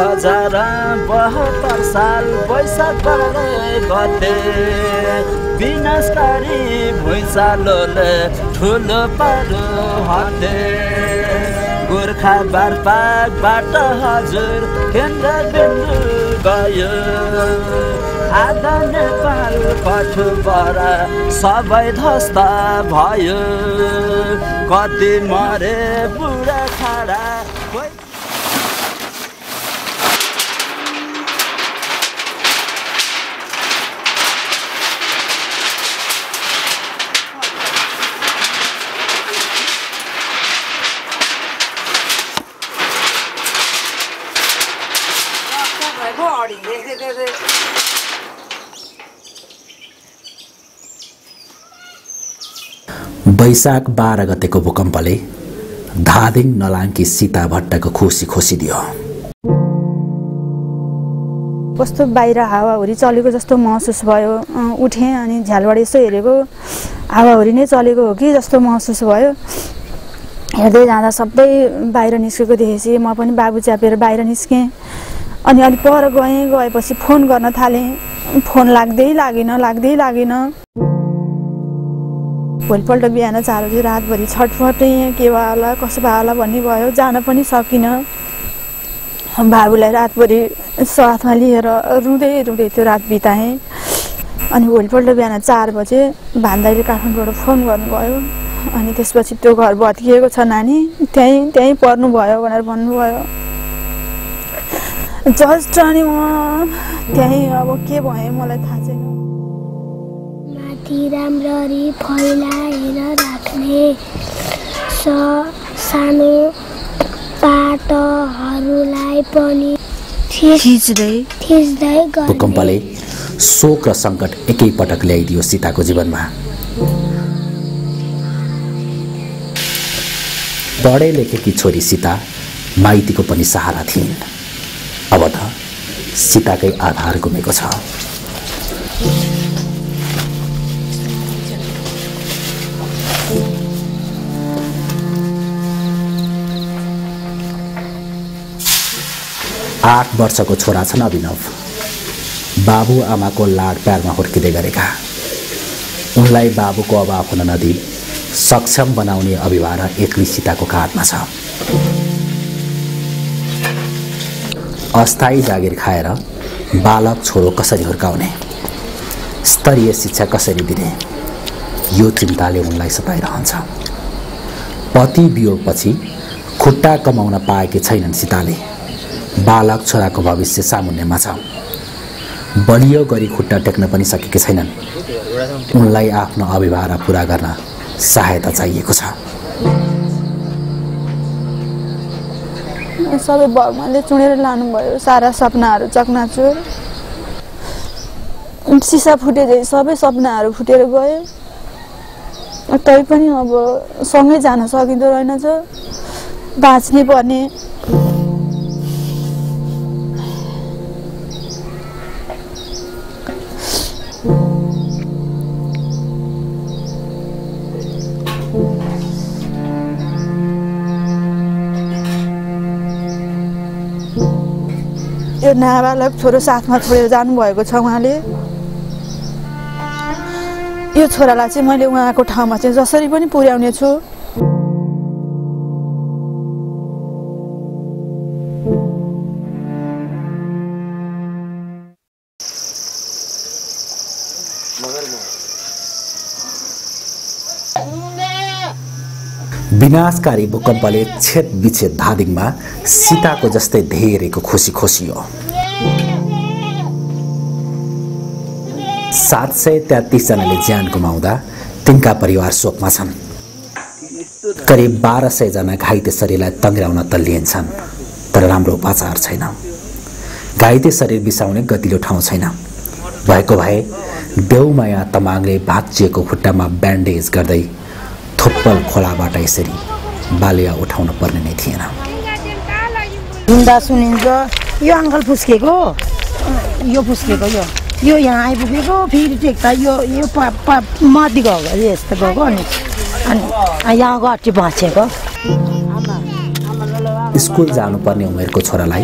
2072 साल वैशाख 12 गते विनाशकारी भुइँचालोले ठुलो पारो हटे गोर्खा बारपाकबाट हजुर केन्द्रबिन्दु गयो आधा नेपाल कठुबाट सबै ध्वस्त भयो कति मरे बुढा खाडा वैशाख 12 गतेको भूकम्पले धादिङ नलाङ्की सीता भट्टको खुसी खोसिदियो। कस्तो बाहिर हावाहुरी चलेको जस्तो महसुस भयो। उठेँ अनि झ्यालबाट यसो हेरेको हावाहुरी नै चलेको हो कि जस्तो महसुस भयो। हेर्दै जाँदा सबै बाहिर निस्केको देखेपछि म पनि बाबु च्यापेर बाहिर निस्केँ। अनि अलि पर गएपछि फोन गर्न थालेँ। फोन लाग्दै लागेन। भोलिपल्ट बिहान 4 बजी रातभरि छटफटेँ के भयो होला कसो भयो होला भन्ने भयो। जान पनि सकिनँ। बाबुलाई रातभरि साथमा लिएर रुँदै त्यो रात बिताएँ। अनि भोलिपल्ट बिहान 4 बजे भान्दाले काठमाडौँबाट फोन गर्नुभयो। अनि त्यसपछि त्यो घर भत्किएको छ नानी त्यहीँ पर्नुभयो भनेर भन्नुभयो। जस्ट अनि म त्यहीँ अब के भयो मलाई थाहा छैन। माथि राम्ररी फैलाएर राख्ने सानो पाटहरूलाई पनि थिच्दै भूकम्पले शोक र सङ्कट एकैपटक ल्याइदियो सीताको जीवनमा। पढे लेखेकी छोरी सीता माइतीको पनि सहारा थिइन्। अब त सीताकै आधार गुमेको छ। आठ वर्षको छोरा छन् अभिनव। बाबु आमाको लाड प्यारमा हुर्किँदै गरेका। उनलाई बाबुको अभाव हुन नदिई सक्षम बनाउने अभिभार एक्लै सीताको काँधमा छ। अस्थायी जागिर खाएर बालक छोरो कसरी हुर्काउने, स्तरीय शिक्षा कसरी दिने, यो चिन्ताले उनलाई सताइरहन्छ। पति वियोगपछि खुट्टा कमाउन पाएकी छैनन् सीताले। बालक छोराको भविष्य सामुन्नेमा छ। बलियो गरी खुट्टा टेक्न पनि सकेकी छैनन्। उनलाई आफ्नो अभिभार पूरा गर्न सहायता चाहिएको छ। सबै भगवानले चुनेर लानुभयो। सारा सपनाहरू चकनाचुर सिसा फुटे चाहिँ सबै सपनाहरू फुटेर गयो। तै पनि अब सँगै जान सकिँदो रहेनछ। बाँच्नै पर्ने। यो नाबालक छोरो साथमा छोडेर जानुभएको छ उहाँले। यो छोरालाई चाहिँ मैले उहाँको ठाउँमा चाहिँ जसरी पनि पुर्याउने छु। विनाशकारी भूकम्पले छेद विच्छेद धादिङमा सीताको जस्तै धेरैको खुसी खोसियो। 733 जनाले ज्यान गुमाउँदा तिनका परिवार शोकमा छन्। करिब 1200 जना घाइते शरीरलाई तङ्ग्राउन तल्लिन्छन्, तर राम्रो उपचार छैन। घाइते शरीर बिसाउने गतिलो ठाउँ छैन। भएको भए देउमाया तमाङले भाँचिएको खुट्टामा ब्यान्डेज गर्दै थुप्पल खोलाबाट यसरी बालिया उठाउन पर्ने नै थिएन। हिँड्दा सुनिन्छ यो अङ्कल फुस्केको, यो फुस्केको, यो यहाँ आइपुगेको, फेरि टेक्दा यो मर्दी गएको यस्तो गएको। अनि यहाँ गट्टी भाँचेको। स्कुल जानुपर्ने उमेरको छोरालाई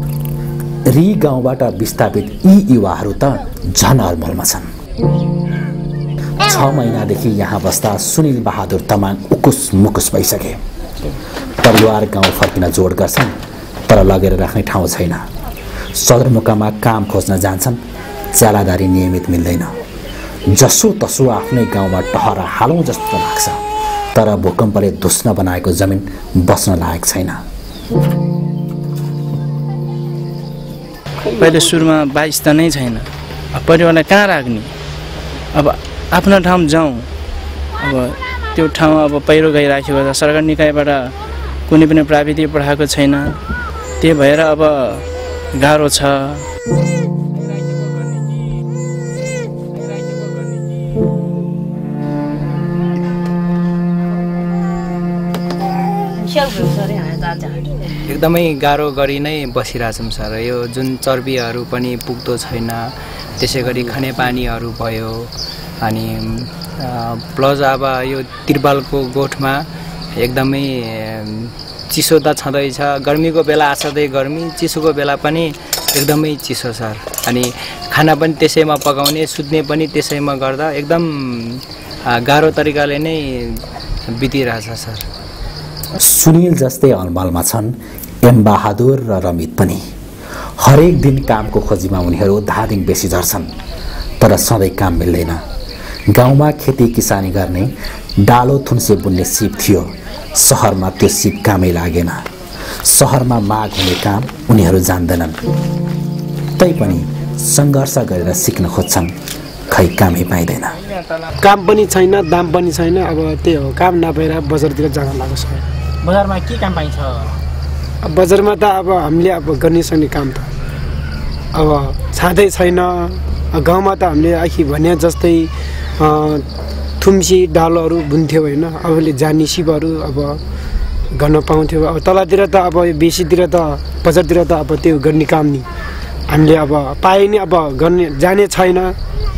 री गाउँबाट विस्थापित यी युवाहरू त झन अलमलमा छन्। 6 महिनादेखि यहाँ बस्दा सुनिल बहादुर तामाङ उकुस मुकुस भइसके। परिवार गाउँ फर्किन जोड गर्छन् तर लगेर राख्ने ठाउँ छैन। सदरमुकाममा काम खोज्न जान्छन्, च्यालादारी नियमित मिल्दैन। जसो तसो आफ्नै गाउँमा टहरा हालौँ जस्तो लाग्छ, तर भूकम्पले धुस्न बनाएको जमिन बस्न लायक छैन। पहिले सुरुमा बाइस त नै छैन, अब परिवारलाई कहाँ राख्ने? अब आफ्नो ठाउँ जाउँ, अब त्यो ठाउँ अब पहिरो गइराखेको छ, सरकार निकायबाट कुनै पनि प्राविधिक पठाएको छैन, त्यही भएर अब गाह्रो छ। एकदमै गाह्रो गरी नै बसिरहेछौँ सर। यो जुन चर्बीहरू पनि पुग्दो छैन, त्यसै गरी खानेपानीहरू भयो, अनि प्लस अब यो तिरपालको गोठमा एकदमै चिसो त छँदैछ। गर्मीको बेला असाध्यै गर्मी, चिसोको बेला पनि एकदमै चिसो सर। अनि खाना पनि त्यसैमा पकाउने, सुत्ने पनि त्यसैमा गर्दा एकदम गाह्रो तरिकाले नै बितिरहेछ सर। सुनिल जस्तै अलमलमा छन् एम बहादुर र रमित पनि। हरेक दिन कामको खोजीमा उनीहरू धादिङ बेसी झर्छन्, तर सधैँ काम मिल्दैन। गाउँमा खेती किसानी गर्ने, डालो थुन्से बुन्ने सिप थियो, सहरमा त्यो सिप कामै लागेन। सहरमा माग हुने काम उनीहरू जान्दैनन्, तैपनि सङ्घर्ष गरेर सिक्न खोज्छन्, खै कामै पाइँदैन। काम पनि छैन, दाम पनि छैन। अब त्यही हो, काम नपाएर बजारतिर जान लाग्छ। बजारमा के काम पाइन्छ? अब बजारमा त अब हामीले अब गर्ने सक्ने काम त अब छाँदै छैन। गाउँमा त हामीले अघि भने जस्तै थुम्सी डालोहरू बुन्थ्यो होइन, अबले जानी सिपहरू अब गर्न पाउँथ्यो। अब तलतिर त अब बेसीतिर त बजारतिर त अब त्यो गर्ने काम नि हामीले अब पाए नि अब गर्ने जाने छैन।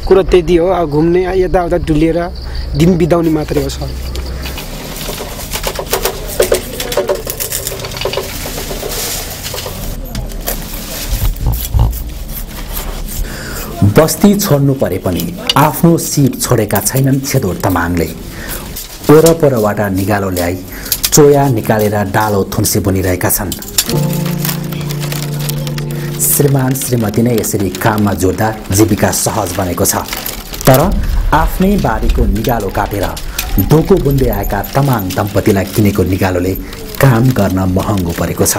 कुरो त्यति हो, अब घुम्ने यताउता डुलेर दिन बिताउने मात्रै हो सर। बस्ती छोड्नु परे पनि आफ्नो सिप छोडेका छैनन् छेदोर तामाङले। वरपरबाट निगालो ल्याई चोया निकालेर डालो थुन्से बुनिरहेका छन्। श्रीमान श्रीमती नै यसरी काममा जोड्दा जीविका सहज बनेको छ। तर आफ्नै बारीको निगालो काटेर डोको बुन्दै आएका तामाङ दम्पतिलाई किनेको निगालोले काम गर्न महँगो परेको छ।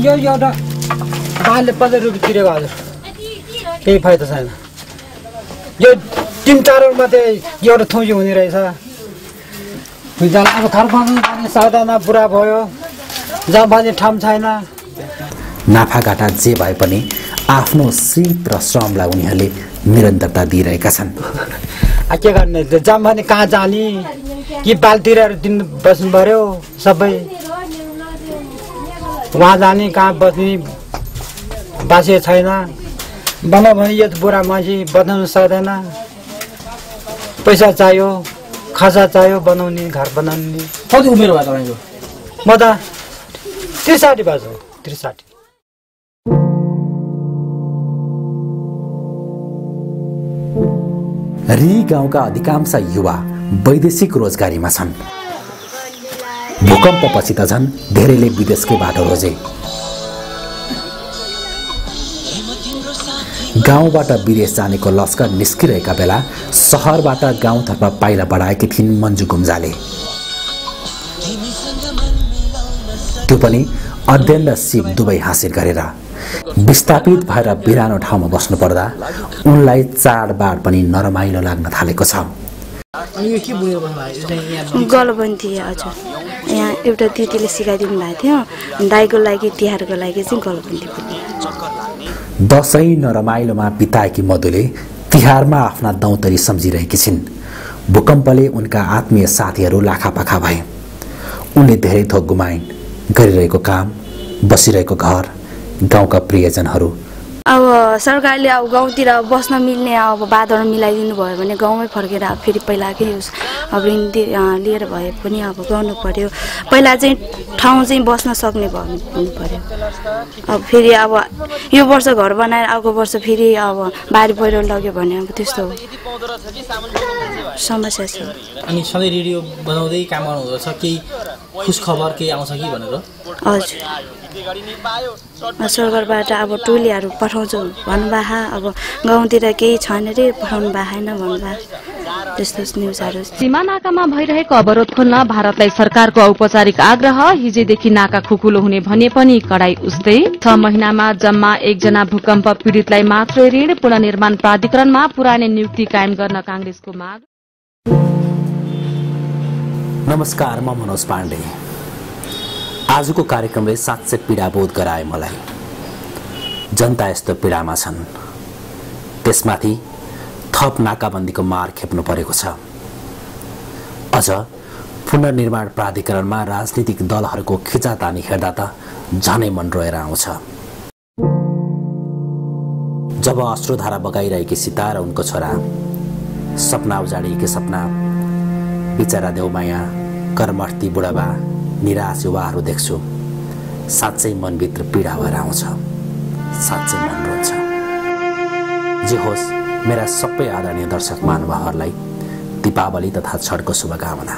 यो एउटा 50 रुपियाँ तिरेको हजुर, केही फाइदा छैन। यो 3-4 मात्रै एउटा थौजी हुने रहेछ। अब घर बनाउनु पर्ने साधना पुरा भयो, जहाँ बाँध्ने ठाउँ छैन। नाफाघाटा जे भए पनि आफ्नो सिप र श्रमलाई उनीहरूले निरन्तरता दिइरहेका छन्। के गर्ने, जहाँ भने कहाँ जाने कि बालतिर दिन बस्नु पर्यो सबै। वहाँ जाने कहाँ बस्ने बासे छैन। बनाऊ भने यो बुढा मान्छे बनाउनु सक्दैन, पैसा चाहियो, खर्चा चाहियो बनाउने, घर बनाउने। कति उमेर भयो तपाईँको? म त 63 वर्ष 63। री गाउँका अधिकांश युवा वैदेशिक रोजगारीमा छन्। भूकम्पपछि त झन् धेरैले विदेशकै बाटो रोजे। गाउँबाट विदेश जानेको लस्कर निस्किरहेका बेला सहरबाट गाउँतर्फ पाइला बढाएकी थिइन् मन्जु गुम्जाले। त्यो पनि अध्ययन र सिप दुवै हासिल गरेर। विस्थापित भएर बिरानो ठाउँमा बस्नु पर्दा उनलाई चाडबाड पनि नरमाइलो लाग्न थालेको छ। गलबन्ती हजुर, यहाँ एउटा दिदीले सिकाइदिनु भएको थियो, दाइको लागि तिहारको लागि चाहिँ गलबन्ती पुग्ने। दसैँ नरमाइलोमा बिताएकी मधुले तिहारमा आफ्ना दौतरी सम्झिरहेकी छिन्। भूकम्पले उनका आत्मीय साथीहरू लाखापाखा भए। उनले धेरै थोक गुमाइन्। गरिरहेको काम, बसिरहेको घर, गाउँका प्रियजनहरू अब सरकारले अब गाउँतिर बस्न मिल्ने अब बाटोहरू मिलाइदिनु भयो भने गाउँमै फर्केर फेरि पहिलाकै अब ऋण लिएर भए पनि अब गर्नु पर्यो। पहिला चाहिँ ठाउँ चाहिँ बस्न सक्ने हुनु पर्यो। अब फेरि अब यो वर्ष घर बनाएर अर्को वर्ष फेरि अब बाढी पहिरो लग्यो भने अब त्यस्तो समस्या छ। अनि सधैँ रेडियो बजाउँदै काम गर्नुहुँदो छ, केही खुस खबर केही आउँछ कि भनेर? हजुर, सरकारबाट अब टोलीहरू पठाउँछु भन्नुभएको, अब गाउँतिर केही छैन रे पठाउनु भएको छैन भन्नुभएको, त्यस्तो न्युजहरू। सीमा नाकामा भइरहेको अवरोध खोल्न भारतलाई सरकारको औपचारिक आग्रह। हिजोदेखि नाका खुकुलो हुने भने पनि कडाई उस्तै। 6 महिनामा जम्मा 1 जना भूकम्प पीडितलाई मात्रै ऋण। पुनर्निर्माण प्राधिकरणमा पुरानै नियुक्ति कायम गर्न कांग्रेसको माग। नमस्कार, म मनोज पाण्डे। आजको कार्यक्रमले साँच्चै पीडाबोध गराए मलाई। जनता यस्तो पीडामा छन्, त्यसमाथि थप नाकाबन्दीको मार खेप्नु परेको छ। अझ पुनर्निर्माण प्राधिकरणमा राजनीतिक दलहरूको खिचातानी हेर्दा त झनै मन रोएर आउँछ। जब अश्रुधारा बगाइरहेकी सीता र उनको छोरा, सपना उजाडिएकी सपना, बिचरा देउमाया, कर्मठी बुढाबा, निराश युवाहरू देख्छु, साँच्चै मनभित्र पीडा भएर आउँछ, साँच्चै मन रोन्छ। जे होस्, मेरा सबै आदरणीय दर्शक महानुभावहरूलाई दीपावली तथा छठको शुभकामना।